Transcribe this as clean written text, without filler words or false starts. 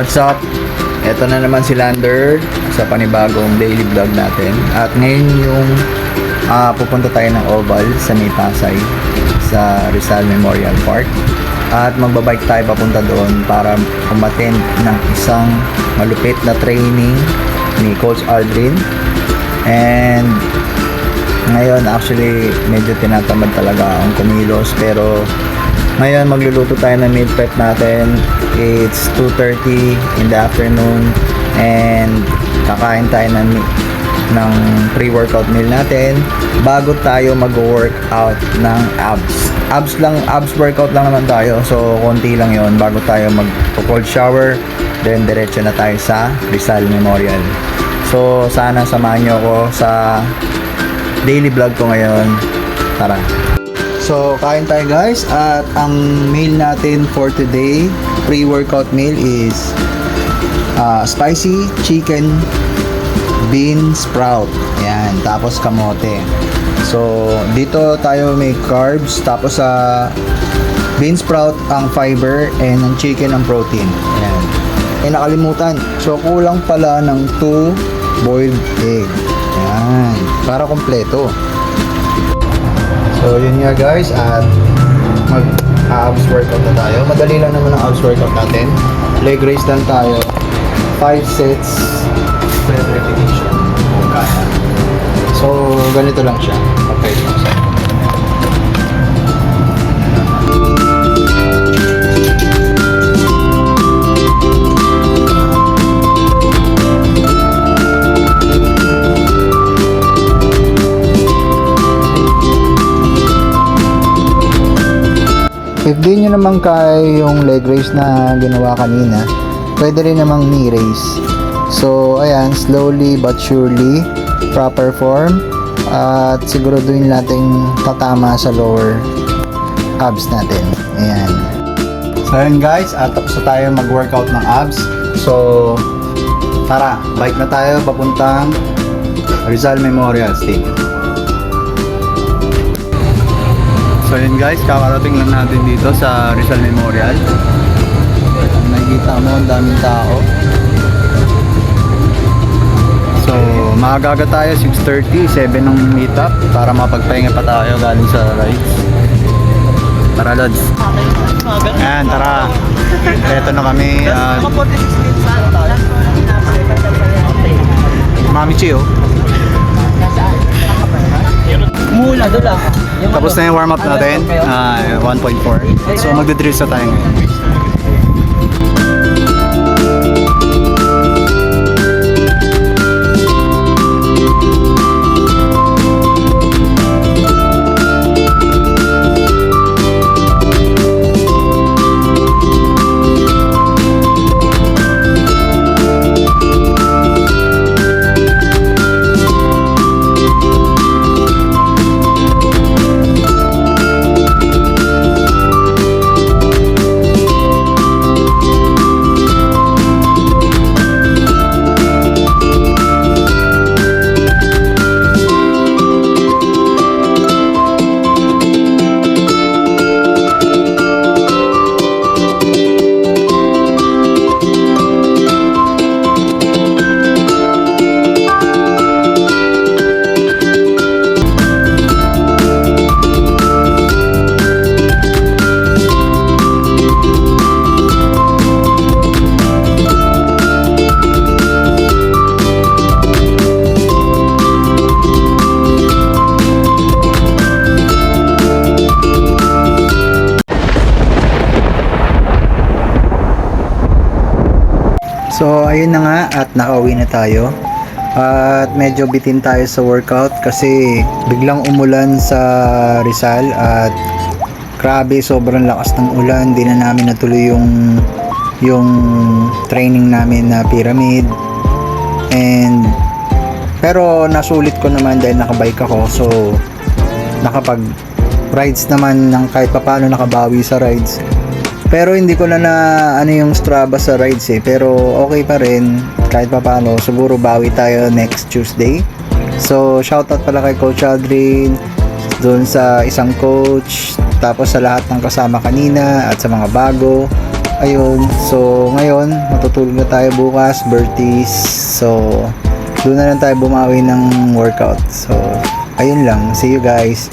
What's up? Ito na naman si Lander sa panibagong daily vlog natin. At ngayon yung pupunta tayo ng Oval sa May Pasay sa Rizal Memorial Park. At magbabike tayo papunta doon para umattend ng isang malupit na training ni Coach Aldrin. And ngayon actually medyo tinatamad talaga akong kumilos, pero ngayon magluluto tayo ng meal prep natin. It's 2:30 in the afternoon and kakain tayo ng pre-workout meal natin bago tayo mag-workout ng abs workout lang naman tayo, so konti lang yon bago tayo mag-cold shower, then diretso na tayo sa Rizal Memorial. So sana samahan nyo ako sa daily vlog ko ngayon. Tara. So, kain tayo guys, at ang meal natin for today, pre-workout meal is spicy chicken bean sprout. Yan, tapos kamote. So, dito tayo may carbs, tapos sa bean sprout ang fiber and ang chicken ang protein. Yan. Eh, nakalimutan. So, kulang pala ng 2 boiled egg. Yan, para kompleto. So yun nga guys, at mag-abs workout na tayo. Madali lang naman ang abs workout natin. Leg raise lang tayo. 5 sets, 12 repetition. Kaya. So ganito lang siya. Okay. 'If di nyo naman kaya yung leg raise na ginawa kanina, pwede rin namang knee raise. So ayan, slowly but surely, proper form, at siguraduhin natin tatama sa lower abs natin. Ayan. So ayan guys, at tapos na tayo mag-workout ng abs. So tara, bike na tayo papuntang Rizal Memorial Stadium. So yun guys, kakarating lang natin dito sa Rizal Memorial. Nakikita mo, ang daming tao. So maaga tayo, 6:30, 7 ng meetup para mapagpahinga pa tayo galing sa rides. Tara Lods. Ayan, tara. Eto na kami. Mami Chi, oh. Mula doon lang. Tapos na yung warm up natin, 1.4. So magdidrills na tayo ngayon. So ayun na nga, at nakauwi na tayo. At medyo bitin tayo sa workout kasi biglang umulan sa Rizal at grabe, sobrang lakas ng ulan. Di na namin natuloy yung training namin na pyramid. And pero nasulit ko naman dahil nakabike ako, so nakapag rides naman ng kahit papano, nakabawi sa rides. Pero hindi ko na ano yung Strava sa rides pero okay pa rin kahit papaano. Siguro bawi tayo next Tuesday. So shoutout pala kay Coach Aldrin, doon sa isang coach, tapos sa lahat ng kasama kanina at sa mga bago. ayun. So, ngayon, matutulog na tayo bukas, birthdays. So, doon na lang tayo bumawi ng workout. So, ayun lang. See you guys.